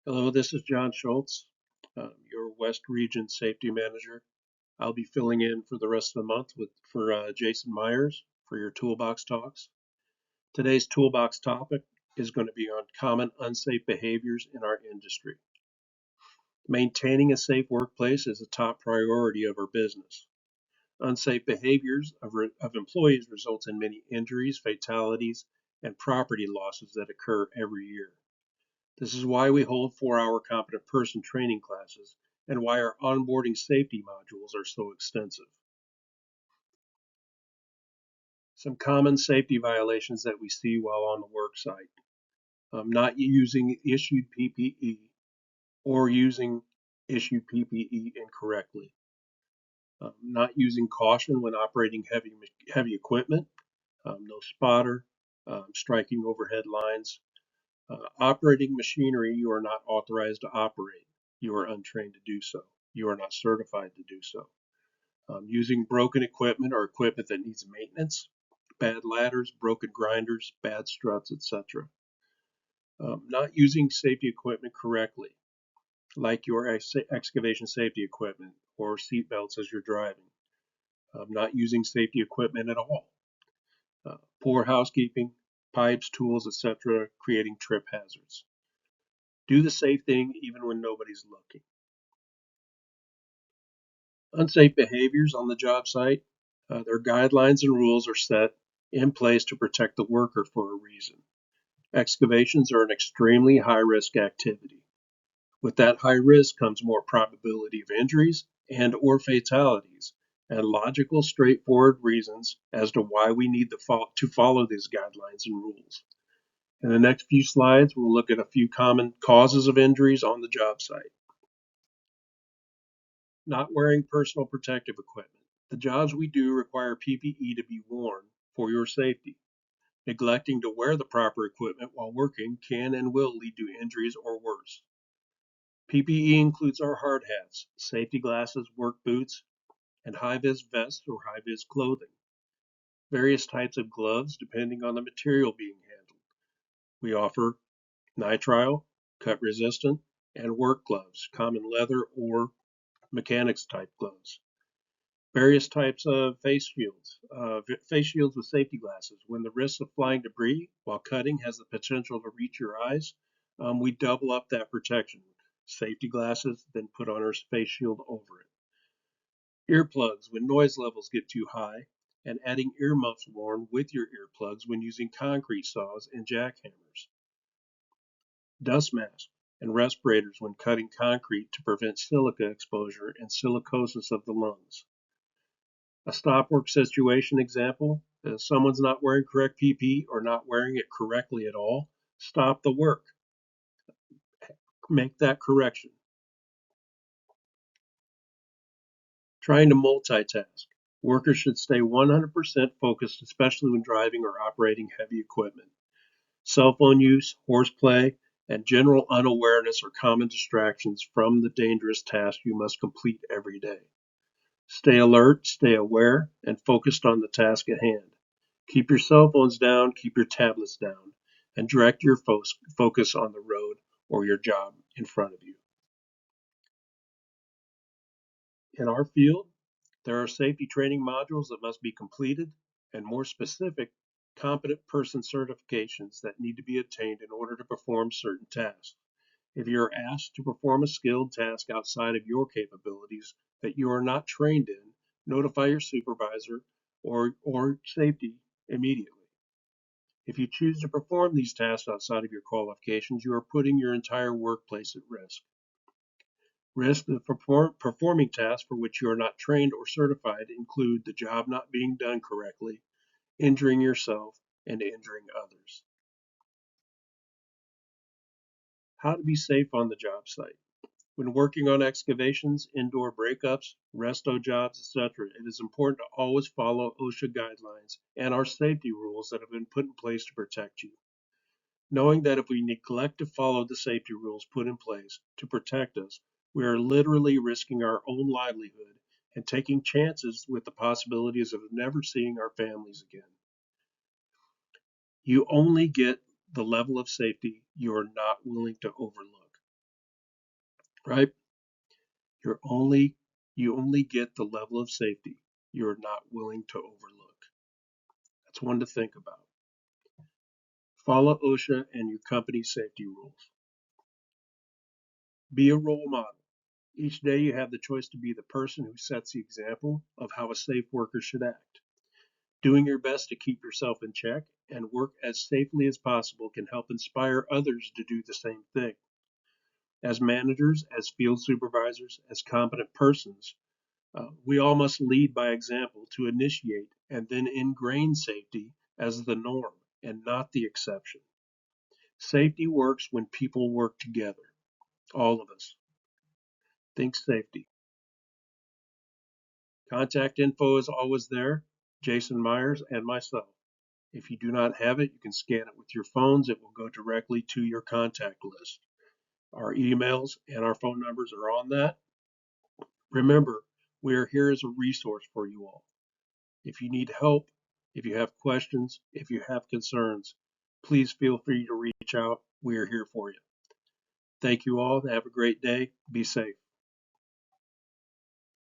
Hello, this is John Schultz, your West Region Safety Manager. I'll be filling in for the rest of the month for Jason Myers for your Toolbox Talks. Today's Toolbox topic is going to be on common unsafe behaviors in our industry. Maintaining a safe workplace is a top priority of our business. Unsafe behaviors of employees results in many injuries, fatalities, and property losses that occur every year. This is why we hold 4-hour competent person training classes and why our onboarding safety modules are so extensive. Some common safety violations that we see while on the work site. Not using issued PPE or using issued PPE incorrectly. Not using caution when operating heavy equipment. No spotter. Striking overhead lines. Operating machinery you are not authorized to operate. You are untrained to do so. You are not certified to do so. Using broken equipment or equipment that needs maintenance, bad ladders, broken grinders, bad struts, etc. Not using safety equipment correctly, like your excavation safety equipment or seat belts as you're driving. Not using safety equipment at all. Poor housekeeping, pipes, tools, etc., creating trip hazards. Do the safe thing even when nobody's looking. Unsafe behaviors on the job site. Their guidelines and rules are set in place to protect the worker for a reason. Excavations are an extremely high risk activity. With that high risk comes more probability of injuries and or fatalities and logical, straightforward reasons as to why we need to follow these guidelines and rules. In the next few slides, we'll look at a few common causes of injuries on the job site. Not wearing personal protective equipment. The jobs we do require PPE to be worn for your safety. Neglecting to wear the proper equipment while working can and will lead to injuries or worse. PPE includes our hard hats, safety glasses, work boots, and high-vis vests or high-vis clothing. Various types of gloves depending on the material being handled. We offer nitrile, cut resistant, and work gloves, common leather or mechanics type gloves. Various types of face shields with safety glasses. When the risk of flying debris while cutting has the potential to reach your eyes, we double up that protection. Safety glasses, then put on our face shield over it. Earplugs when noise levels get too high, and adding earmuffs worn with your earplugs when using concrete saws and jackhammers. Dust masks and respirators when cutting concrete to prevent silica exposure and silicosis of the lungs. A stop work situation example, if someone's not wearing correct PPE or not wearing it correctly at all, stop the work. Make that correction. Trying to multitask. Workers should stay 100% focused, especially when driving or operating heavy equipment. Cell phone use, horseplay, and general unawareness are common distractions from the dangerous task you must complete every day. Stay alert, stay aware, and focused on the task at hand. Keep your cell phones down, keep your tablets down, and direct your focus on the road or your job in front of you. In our field, there are safety training modules that must be completed, and more specific, competent person certifications that need to be obtained in order to perform certain tasks. If you are asked to perform a skilled task outside of your capabilities that you are not trained in, notify your supervisor or safety immediately. If you choose to perform these tasks outside of your qualifications, you are putting your entire workplace at risk. Risks of performing tasks for which you are not trained or certified include the job not being done correctly, injuring yourself, and injuring others. How to be safe on the job site. When working on excavations, indoor breakups, resto jobs, etc., it is important to always follow OSHA guidelines and our safety rules that have been put in place to protect you. Knowing that if we neglect to follow the safety rules put in place to protect us, we are literally risking our own livelihood and taking chances with the possibilities of never seeing our families again. You only get the level of safety you are not willing to overlook. right? You're only you only get the level of safety you're not willing to overlook. That's one to think about. Follow OSHA and your company's safety rules. Be a role model. Each day you have the choice to be the person who sets the example of how a safe worker should act. Doing your best to keep yourself in check and work as safely as possible can help inspire others to do the same thing. As managers, as field supervisors, as competent persons, we all must lead by example to initiate and then ingrain safety as the norm and not the exception. Safety works when people work together, all of us. Think safety. Contact info is always there, Jason Myers and myself. If you do not have it, you can scan it with your phones. It will go directly to your contact list. Our emails and our phone numbers are on that. Remember, we are here as a resource for you all. If you need help, if you have questions, if you have concerns, please feel free to reach out. We are here for you. Thank you all. Have a great day. Be safe.